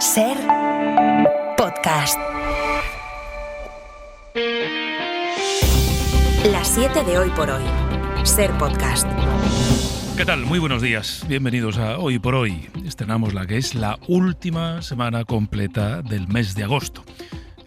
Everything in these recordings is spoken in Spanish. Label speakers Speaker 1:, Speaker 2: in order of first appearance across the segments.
Speaker 1: Ser podcast. Las 7 de Hoy por Hoy. Ser podcast.
Speaker 2: ¿Qué tal? Muy buenos días. Bienvenidos a Hoy por Hoy. Estrenamos la que es la última semana completa del mes de agosto.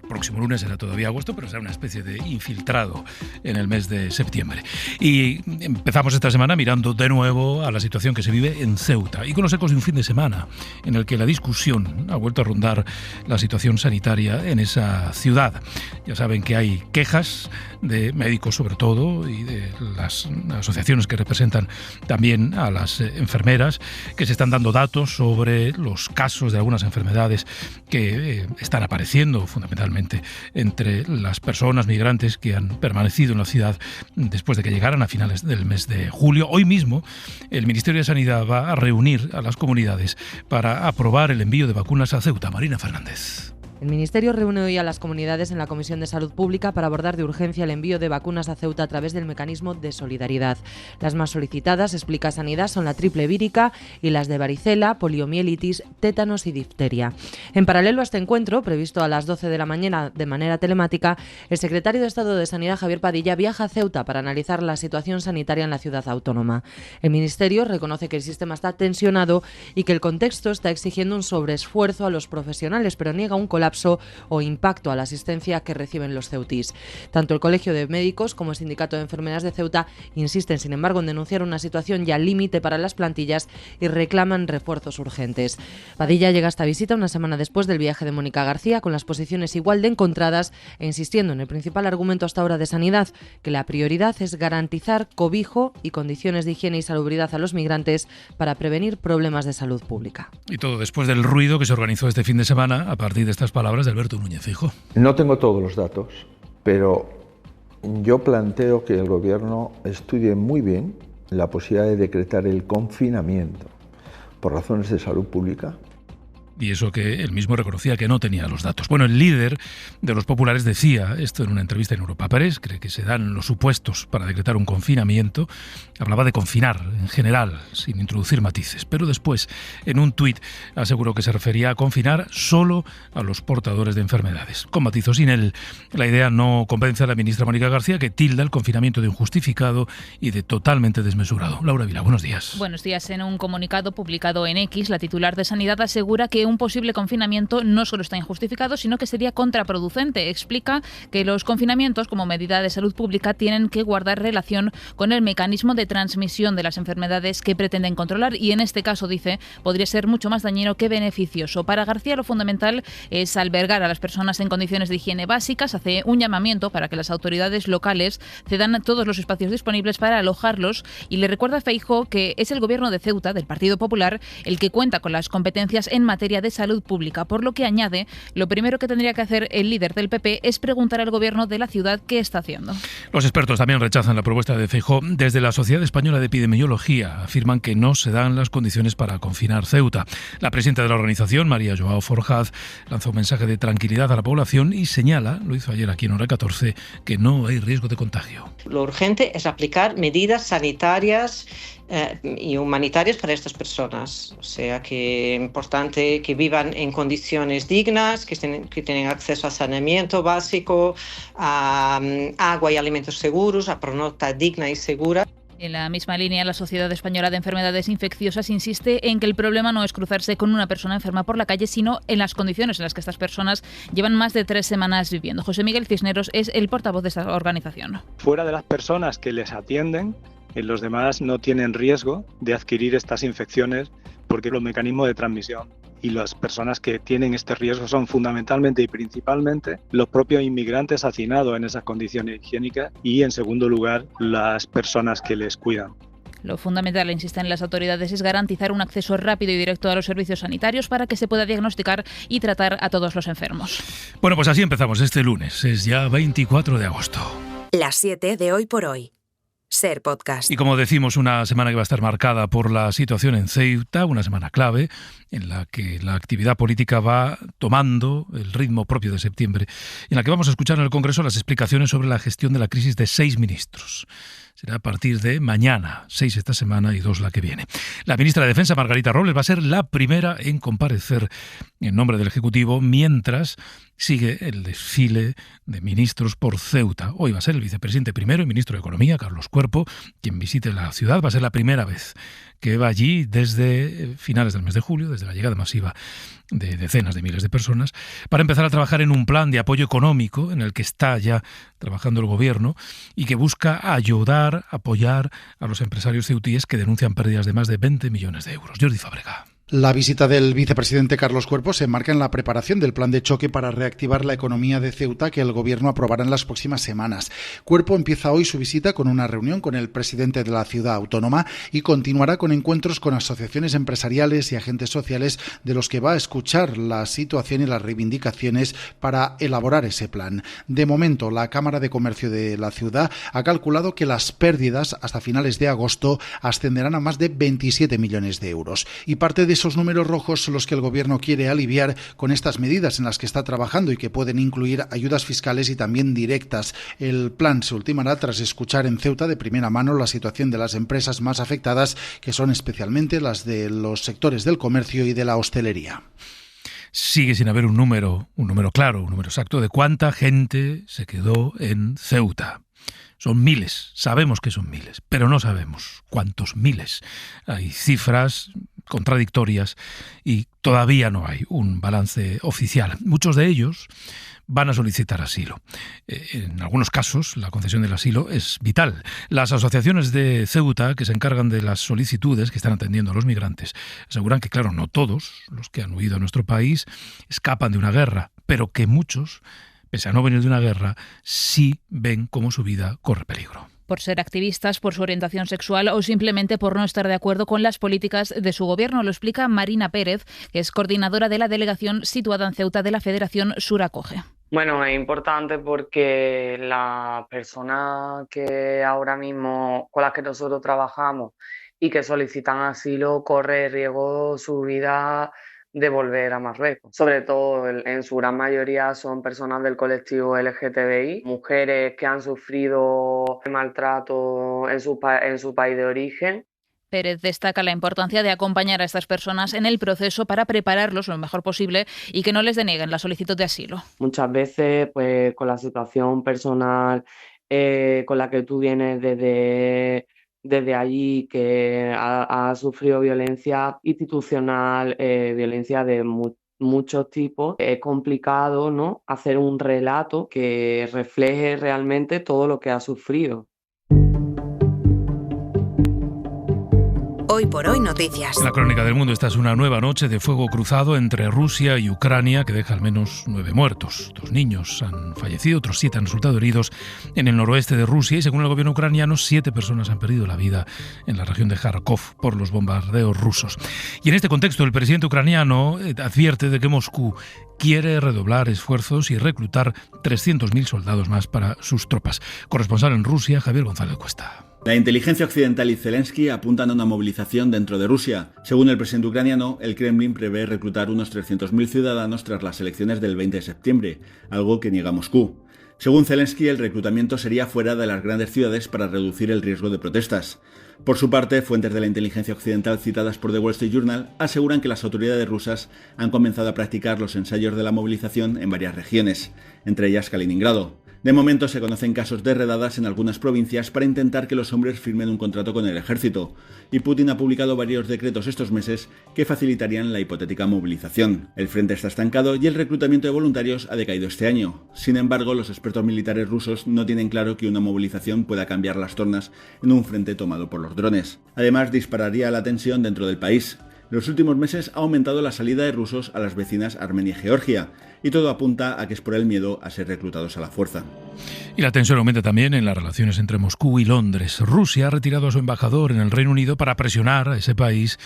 Speaker 2: El próximo lunes será todavía agosto, pero será una especie de infiltrado en el mes de septiembre. Y empezamos esta semana mirando de nuevo a la situación que se vive en Ceuta y con los ecos de un fin de semana en el que la discusión ha vuelto a rondar la situación sanitaria en esa ciudad. Ya saben que hay quejas de médicos sobre todo y de las asociaciones que representan también a las enfermeras, que se están dando datos sobre los casos de algunas enfermedades que están apareciendo fundamentalmente entre las personas migrantes que han permanecido en la ciudad después de que llegaran a finales del mes de julio. Hoy mismo el Ministerio de Sanidad va a reunir a las comunidades para aprobar el envío de vacunas a Ceuta. Marina Fernández.
Speaker 3: El Ministerio reúne hoy a las comunidades en la Comisión de Salud Pública para abordar de urgencia el envío de vacunas a Ceuta a través del mecanismo de solidaridad. Las más solicitadas, explica Sanidad, son la triple vírica y las de varicela, poliomielitis, tétanos y difteria. En paralelo a este encuentro, previsto a las 12 de la mañana de manera telemática, el secretario de Estado de Sanidad, Javier Padilla, viaja a Ceuta para analizar la situación sanitaria en la ciudad autónoma. El Ministerio reconoce que el sistema está tensionado y que el contexto está exigiendo un sobreesfuerzo a los profesionales, pero niega un colapso o impacto a la asistencia que reciben los ceutís. Tanto el Colegio de Médicos como el Sindicato de Enfermeras de Ceuta insisten, sin embargo, en denunciar una situación ya límite para las plantillas y reclaman refuerzos urgentes. Padilla llega a esta visita una semana después del viaje de Mónica García, con las posiciones igual de encontradas e insistiendo en el principal argumento hasta ahora de Sanidad, que la prioridad es garantizar cobijo y condiciones de higiene y salubridad a los migrantes para prevenir problemas de salud pública.
Speaker 2: Y todo después del ruido que se organizó este fin de semana a partir de estas palabras de Alberto Núñez Feijóo.
Speaker 4: No tengo todos los datos, pero yo planteo que el Gobierno estudie muy bien la posibilidad de decretar el confinamiento por razones de salud pública.
Speaker 2: Y eso que él mismo reconocía que no tenía los datos. Bueno, el líder de los populares decía esto en una entrevista en Europa Press, cree que se dan los supuestos para decretar un confinamiento. Hablaba de confinar en general, sin introducir matices. Pero después, en un tuit, aseguró que se refería a confinar solo a los portadores de enfermedades. Con matizos sin él, la idea no convence a la ministra Mónica García, que tilda el confinamiento de injustificado y de totalmente desmesurado. Laura Vila, buenos días.
Speaker 5: Buenos días. En un comunicado publicado en X, la titular de Sanidad asegura que un posible confinamiento no solo está injustificado, sino que sería contraproducente. Explica que los confinamientos como medida de salud pública tienen que guardar relación con el mecanismo de transmisión de las enfermedades que pretenden controlar y en este caso, dice, podría ser mucho más dañino que beneficioso. Para García lo fundamental es albergar a las personas en condiciones de higiene básicas. Hace un llamamiento para que las autoridades locales cedan todos los espacios disponibles para alojarlos y le recuerda a Feijóo que es el gobierno de Ceuta, del Partido Popular, el que cuenta con las competencias en materia de salud pública, por lo que añade, lo primero que tendría que hacer el líder del PP es preguntar al gobierno de la ciudad qué está haciendo.
Speaker 2: Los expertos también rechazan la propuesta de Feijóo. Desde la Sociedad Española de Epidemiología afirman que no se dan las condiciones para confinar Ceuta. La presidenta de la organización, María Joao Forjaz, lanzó un mensaje de tranquilidad a la población y señala, lo hizo ayer aquí en Hora 14, que no hay riesgo de contagio.
Speaker 6: Lo urgente es aplicar medidas sanitarias y humanitarias para estas personas. O sea, que es importante que vivan en condiciones dignas, que tienen acceso a saneamiento básico, a agua y alimentos seguros, a pronota digna y segura.
Speaker 5: En la misma línea, la Sociedad Española de Enfermedades Infecciosas insiste en que el problema no es cruzarse con una persona enferma por la calle, sino en las condiciones en las que estas personas llevan más de 3 semanas viviendo. José Miguel Cisneros es el portavoz de esta organización.
Speaker 7: Fuera de las personas que les atienden, los demás no tienen riesgo de adquirir estas infecciones porque los mecanismos de transmisión y las personas que tienen este riesgo son fundamentalmente y principalmente los propios inmigrantes hacinados en esas condiciones higiénicas y, en segundo lugar, las personas que les cuidan.
Speaker 5: Lo fundamental, insisten las autoridades, es garantizar un acceso rápido y directo a los servicios sanitarios para que se pueda diagnosticar y tratar a todos los enfermos.
Speaker 2: Bueno, pues así empezamos este lunes. Es ya 24 de agosto.
Speaker 1: Las 7 de Hoy por Hoy. Ser podcast.
Speaker 2: Y como decimos, una semana que va a estar marcada por la situación en Ceuta, una semana clave en la que la actividad política va tomando el ritmo propio de septiembre, en la que vamos a escuchar en el Congreso las explicaciones sobre la gestión de la crisis de 6 ministros. será a partir de mañana, 6 esta semana y 2 la que viene. La ministra de Defensa, Margarita Robles, va a ser la primera en comparecer en nombre del Ejecutivo mientras sigue el desfile de ministros por Ceuta. Hoy va a ser el vicepresidente primero y ministro de Economía, Carlos Cuerpo, quien visite la ciudad. Va a ser la primera vez que va allí desde finales del mes de julio, desde la llegada masiva de decenas de miles de personas, para empezar a trabajar en un plan de apoyo económico en el que está ya trabajando el gobierno y que busca ayudar, apoyar a los empresarios ceutíes que denuncian pérdidas de más de 20 millones de euros. Jordi Fábrega.
Speaker 8: La visita del vicepresidente Carlos Cuerpo se enmarca en la preparación del plan de choque para reactivar la economía de Ceuta que el gobierno aprobará en las próximas semanas. Cuerpo empieza hoy su visita con una reunión con el presidente de la ciudad autónoma y continuará con encuentros con asociaciones empresariales y agentes sociales de los que va a escuchar la situación y las reivindicaciones para elaborar ese plan. De momento, la Cámara de Comercio de la ciudad ha calculado que las pérdidas hasta finales de agosto ascenderán a más de 27 millones de euros. Y parte de esos números rojos son los que el gobierno quiere aliviar con estas medidas en las que está trabajando y que pueden incluir ayudas fiscales y también directas. El plan se ultimará tras escuchar en Ceuta de primera mano la situación de las empresas más afectadas, que son especialmente las de los sectores del comercio y de la hostelería.
Speaker 2: Sigue sin haber un número claro, un número exacto de cuánta gente se quedó en Ceuta. Son miles, sabemos que son miles, pero no sabemos cuántos miles. Hay cifras contradictorias y todavía no hay un balance oficial. Muchos de ellos van a solicitar asilo. En algunos casos, la concesión del asilo es vital. Las asociaciones de Ceuta, que se encargan de las solicitudes que están atendiendo a los migrantes, aseguran que, claro, no todos los que han huido a nuestro país escapan de una guerra, pero que muchos, pese a no venir de una guerra, sí ven cómo su vida corre peligro.
Speaker 5: Por ser activistas, por su orientación sexual o simplemente por no estar de acuerdo con las políticas de su gobierno. Lo explica Marina Pérez, que es coordinadora de la delegación situada en Ceuta de la Federación Sur Acoge.
Speaker 9: Bueno, es importante porque las personas que ahora mismo con las que nosotros trabajamos y que solicitan asilo corre riesgo su vida de volver a Marruecos. Sobre todo, en su gran mayoría son personas del colectivo LGTBI, mujeres que han sufrido maltrato en su país de origen.
Speaker 5: Pérez destaca la importancia de acompañar a estas personas en el proceso para prepararlos lo mejor posible y que no les deneguen la solicitud de asilo.
Speaker 9: Muchas veces, pues, con la situación personal con la que tú vienes desde allí, que ha sufrido violencia institucional, violencia de muchos tipos, es complicado, ¿no?, hacer un relato que refleje realmente todo lo que ha sufrido.
Speaker 1: Hoy por hoy noticias.
Speaker 2: En la crónica del mundo, esta es una nueva noche de fuego cruzado entre Rusia y Ucrania que deja al menos 9 muertos. 2 niños han fallecido, otros 7 han resultado heridos en el noroeste de Rusia y según el gobierno ucraniano 7 personas han perdido la vida en la región de Kharkov por los bombardeos rusos. Y en este contexto el presidente ucraniano advierte de que Moscú quiere redoblar esfuerzos y reclutar 300.000 soldados más para sus tropas. Corresponsal en Rusia, Javier González Cuesta.
Speaker 10: La inteligencia occidental y Zelensky apuntan a una movilización dentro de Rusia. Según el presidente ucraniano, el Kremlin prevé reclutar unos 300.000 ciudadanos tras las elecciones del 20 de septiembre, algo que niega Moscú. Según Zelensky, el reclutamiento sería fuera de las grandes ciudades para reducir el riesgo de protestas. Por su parte, fuentes de la inteligencia occidental citadas por The Wall Street Journal aseguran que las autoridades rusas han comenzado a practicar los ensayos de la movilización en varias regiones, entre ellas Kaliningrado. De momento se conocen casos de redadas en algunas provincias para intentar que los hombres firmen un contrato con el ejército, y Putin ha publicado varios decretos estos meses que facilitarían la hipotética movilización. El frente está estancado y el reclutamiento de voluntarios ha decaído este año. Sin embargo, los expertos militares rusos no tienen claro que una movilización pueda cambiar las tornas en un frente tomado por los drones. Además, dispararía la tensión dentro del país. En los últimos meses ha aumentado la salida de rusos a las vecinas Armenia y Georgia, y todo apunta a que es por el miedo a ser reclutados a la fuerza.
Speaker 2: Y la tensión aumenta también en las relaciones entre Moscú y Londres. Rusia ha retirado a su embajador en el Reino Unido para presionar a ese país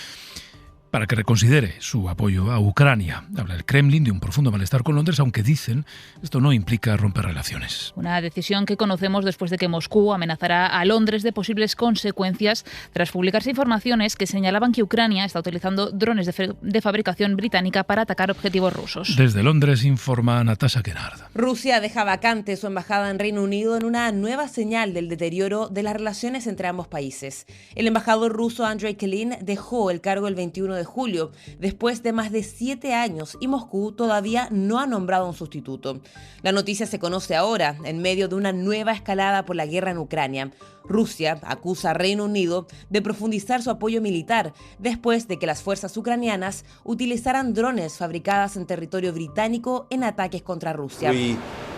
Speaker 2: para que reconsidere su apoyo a Ucrania. Habla el Kremlin de un profundo malestar con Londres, aunque dicen esto no implica romper relaciones.
Speaker 5: Una decisión que conocemos después de que Moscú amenazará a Londres de posibles consecuencias tras publicarse informaciones que señalaban que Ucrania está utilizando drones de fabricación británica para atacar objetivos rusos.
Speaker 2: Desde Londres informa Natasha Kennard.
Speaker 11: Rusia deja vacante su embajada en Reino Unido en una nueva señal del deterioro de las relaciones entre ambos países. El embajador ruso Andrei Kelin dejó el cargo el 21 de julio, después de más de 7 años, y Moscú todavía no ha nombrado un sustituto. La noticia se conoce ahora, en medio de una nueva escalada por la guerra en Ucrania. Rusia acusa a Reino Unido de profundizar su apoyo militar después de que las fuerzas ucranianas utilizaran drones fabricados en territorio británico en ataques contra Rusia.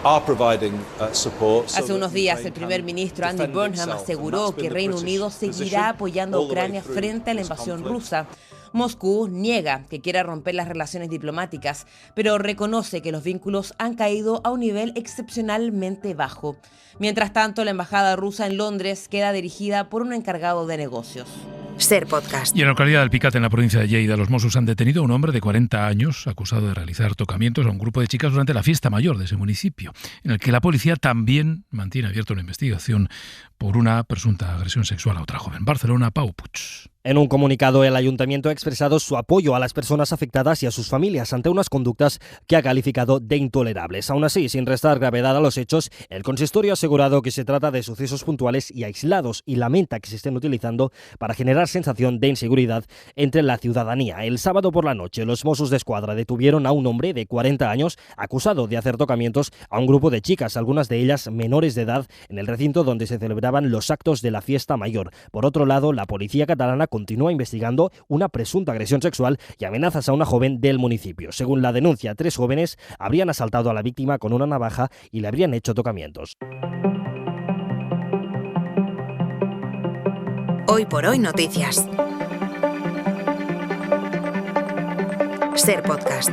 Speaker 11: Hace unos días, el primer ministro Andy Burnham aseguró que Reino Unido seguirá apoyando a Ucrania frente a la invasión rusa. Moscú niega que quiera romper las relaciones diplomáticas, pero reconoce que los vínculos han caído a un nivel excepcionalmente bajo. Mientras tanto, la embajada rusa en Londres queda dirigida por un encargado de negocios.
Speaker 1: Ser Podcast.
Speaker 2: Y en la localidad de Alpicate, en la provincia de Lleida, los Mossos han detenido a un hombre de 40 años acusado de realizar tocamientos a un grupo de chicas durante la fiesta mayor de ese municipio, en el que la policía también mantiene abierta una investigación por una presunta agresión sexual a otra joven. Barcelona, Pau Puig.
Speaker 12: En un comunicado, el ayuntamiento ha expresado su apoyo a las personas afectadas y a sus familias ante unas conductas que ha calificado de intolerables. Aún así, sin restar gravedad a los hechos, el consistorio ha asegurado que se trata de sucesos puntuales y aislados y lamenta que se estén utilizando para generar sensación de inseguridad entre la ciudadanía. El sábado por la noche, los Mossos d'Esquadra detuvieron a un hombre de 40 años acusado de hacer tocamientos a un grupo de chicas, algunas de ellas menores de edad, en el recinto donde se celebraban los actos de la fiesta mayor. Por otro lado, la policía catalana continúa investigando una presunta agresión sexual y amenazas a una joven del municipio. Según la denuncia, 3 jóvenes habrían asaltado a la víctima con una navaja y le habrían hecho tocamientos.
Speaker 1: Hoy por hoy noticias. Ser Podcast.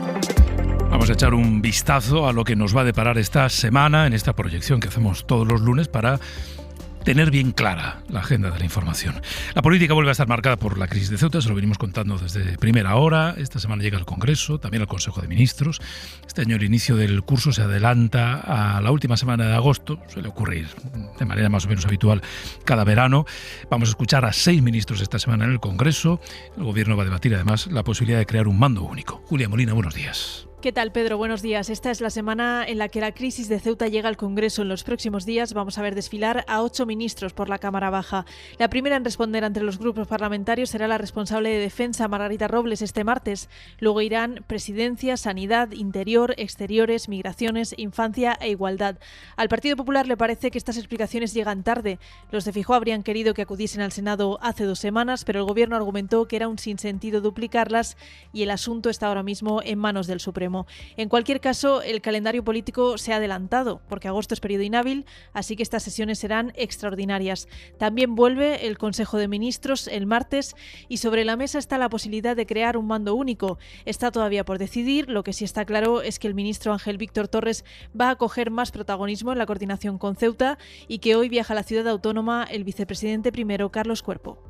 Speaker 2: Vamos a echar un vistazo a lo que nos va a deparar esta semana en esta proyección que hacemos todos los lunes para tener bien clara la agenda de la información. La política vuelve a estar marcada por la crisis de Ceuta, se lo venimos contando desde primera hora. Esta semana llega al Congreso, también al Consejo de Ministros. Este año el inicio del curso se adelanta a la última semana de agosto, suele ocurrir de manera más o menos habitual cada verano. Vamos a escuchar a 6 ministros esta semana en el Congreso. El Gobierno va a debatir además la posibilidad de crear un mando único. Julia Molina, buenos días.
Speaker 13: ¿Qué tal, Pedro? Buenos días. Esta es la semana en la que la crisis de Ceuta llega al Congreso. En los próximos días vamos a ver desfilar a 8 ministros por la Cámara Baja. La primera en responder entre los grupos parlamentarios será la responsable de Defensa, Margarita Robles, este martes. Luego irán Presidencia, Sanidad, Interior, Exteriores, Migraciones, Infancia e Igualdad. Al Partido Popular le parece que estas explicaciones llegan tarde. Los de Feijóo habrían querido que acudiesen al Senado hace 2 semanas, pero el Gobierno argumentó que era un sinsentido duplicarlas y el asunto está ahora mismo en manos del Supremo. En cualquier caso, el calendario político se ha adelantado, porque agosto es periodo inhábil, así que estas sesiones serán extraordinarias. También vuelve el Consejo de Ministros el martes y sobre la mesa está la posibilidad de crear un mando único. Está todavía por decidir, lo que sí está claro es que el ministro Ángel Víctor Torres va a coger más protagonismo en la coordinación con Ceuta y que hoy viaja a la ciudad autónoma el vicepresidente primero, Carlos Cuerpo.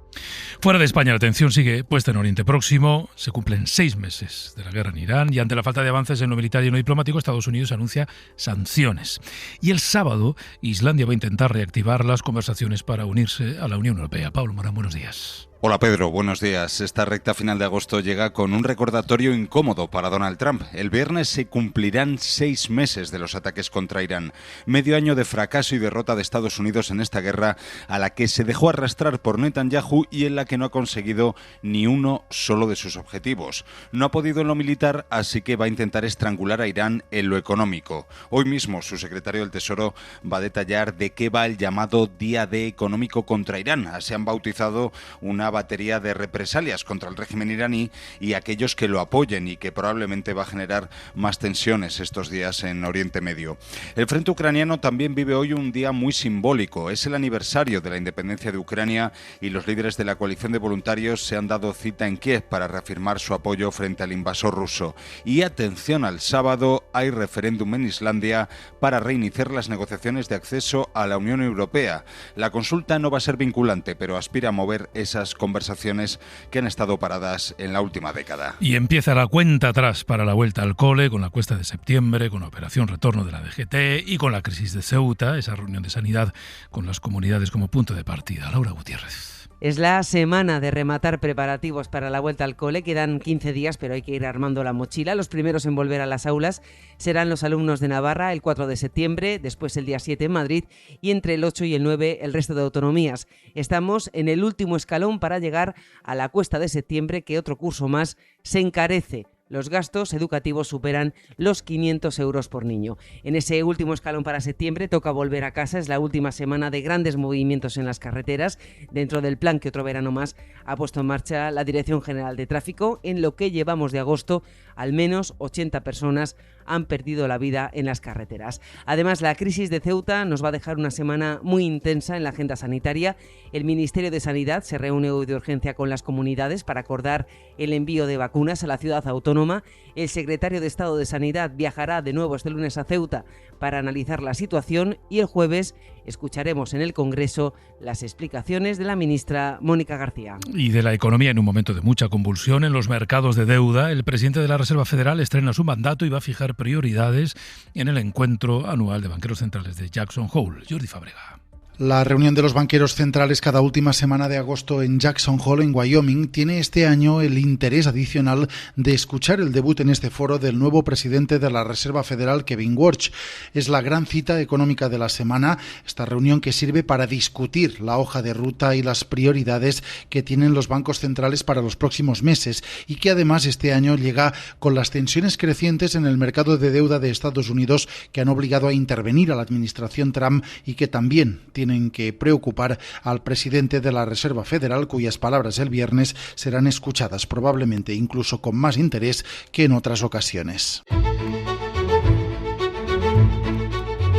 Speaker 2: Fuera de España, la atención sigue puesta en Oriente Próximo. Se cumplen 6 meses de la guerra en Irán y ante la falta de avances en lo militar y en lo diplomático, Estados Unidos anuncia sanciones. Y el sábado, Islandia va a intentar reactivar las conversaciones para unirse a la Unión Europea. Pablo Morán, buenos días.
Speaker 14: Hola Pedro, buenos días. Esta recta final de agosto llega con un recordatorio incómodo para Donald Trump. El viernes se cumplirán 6 meses de los ataques contra Irán. Medio año de fracaso y derrota de Estados Unidos en esta guerra a la que se dejó arrastrar por Netanyahu y en la que no ha conseguido ni uno solo de sus objetivos. No ha podido en lo militar, así que va a intentar estrangular a Irán en lo económico. Hoy mismo su secretario del Tesoro va a detallar de qué va el llamado Día D económico contra Irán. Se han bautizado una batería de represalias contra el régimen iraní y aquellos que lo apoyen y que probablemente va a generar más tensiones estos días en Oriente Medio. El frente ucraniano también vive hoy un día muy simbólico. Es el aniversario de la independencia de Ucrania y los líderes de la coalición de voluntarios se han dado cita en Kiev para reafirmar su apoyo frente al invasor ruso. Y atención al sábado, hay referéndum en Islandia para reiniciar las negociaciones de acceso a la Unión Europea. La consulta no va a ser vinculante, pero aspira a mover esas conversaciones que han estado paradas en la última década.
Speaker 2: Y empieza la cuenta atrás para la vuelta al cole, con la cuesta de septiembre, con la operación retorno de la DGT y con la crisis de Ceuta, esa reunión de sanidad con las comunidades como punto de partida. Laura Gutiérrez.
Speaker 15: Es la semana de rematar preparativos para la vuelta al cole. Quedan 15 días, pero hay que ir armando la mochila. Los primeros en volver a las aulas serán los alumnos de Navarra el 4 de septiembre, después el día 7 en Madrid y entre el 8 y el 9 el resto de autonomías. Estamos en el último escalón para llegar a la cuesta de septiembre, que otro curso más se encarece. Los gastos educativos superan los 500 euros por niño. En ese último escalón para septiembre toca volver a casa. Es la última semana de grandes movimientos en las carreteras, dentro del plan que otro verano más ha puesto en marcha la Dirección General de Tráfico. En lo que llevamos de agosto, al menos 80 personas han perdido la vida en las carreteras. Además, la crisis de Ceuta nos va a dejar una semana muy intensa en la agenda sanitaria. El Ministerio de Sanidad se reúne hoy de urgencia con las comunidades para acordar el envío de vacunas a la ciudad autónoma. El secretario de Estado de Sanidad viajará de nuevo este lunes a Ceuta para analizar la situación y el jueves escucharemos en el Congreso las explicaciones de la ministra Mónica García.
Speaker 2: Y de la economía, en un momento de mucha convulsión en los mercados de deuda, el presidente de la Reserva Federal estrena su mandato y va a fijar prioridades en el encuentro anual de banqueros centrales de Jackson Hole. Jordi Fábrega.
Speaker 8: La reunión de los banqueros centrales cada última semana de agosto en Jackson Hole, en Wyoming, tiene este año el interés adicional de escuchar el debut en este foro del nuevo presidente de la Reserva Federal, Kevin Warsh. Es la gran cita económica de la semana, esta reunión que sirve para discutir la hoja de ruta y las prioridades que tienen los bancos centrales para los próximos meses y que además este año llega con las tensiones crecientes en el mercado de deuda de Estados Unidos que han obligado a intervenir a la administración Trump y que también tienen que preocupar al presidente de la Reserva Federal, cuyas palabras el viernes serán escuchadas probablemente incluso con más interés que en otras ocasiones.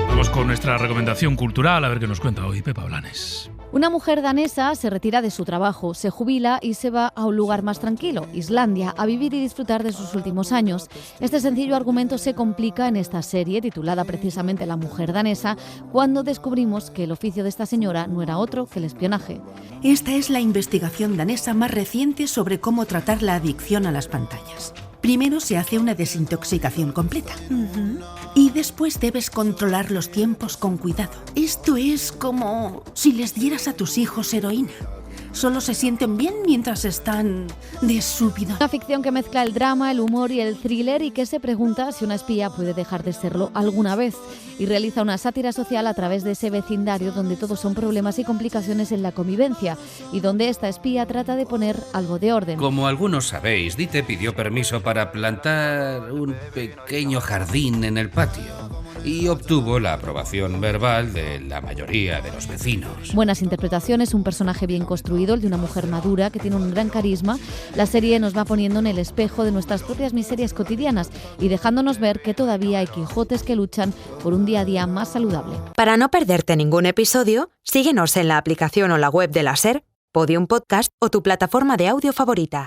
Speaker 2: Vamos con nuestra recomendación cultural, a ver qué nos cuenta hoy Pepa Blanes.
Speaker 16: Una mujer danesa se retira de su trabajo, se jubila y se va a un lugar más tranquilo, Islandia, a vivir y disfrutar de sus últimos años. Este sencillo argumento se complica en esta serie, titulada precisamente La mujer danesa, cuando descubrimos que el oficio de esta señora no era otro que el espionaje.
Speaker 17: Esta es la investigación danesa más reciente sobre cómo tratar la adicción a las pantallas. Primero se hace una desintoxicación completa. Y después debes controlar los tiempos con cuidado. Esto es como si les dieras a tus hijos heroína. Solo se sienten bien mientras están de súbito.
Speaker 16: Una ficción que mezcla el drama, el humor y el thriller y que se pregunta si una espía puede dejar de serlo alguna vez. Y realiza una sátira social a través de ese vecindario donde todos son problemas y complicaciones en la convivencia y donde esta espía trata de poner algo de orden.
Speaker 18: Como algunos sabéis, Dite pidió permiso para plantar un pequeño jardín en el patio y obtuvo la aprobación verbal de la mayoría de los vecinos.
Speaker 16: Buenas interpretaciones, un personaje bien construido, el de una mujer madura que tiene un gran carisma. La serie nos va poniendo en el espejo de nuestras propias miserias cotidianas y dejándonos ver que todavía hay Quijotes que luchan por un día a día más saludable.
Speaker 1: Para no perderte ningún episodio, síguenos en la aplicación o la web de la SER, Podium Podcast o tu plataforma de audio favorita.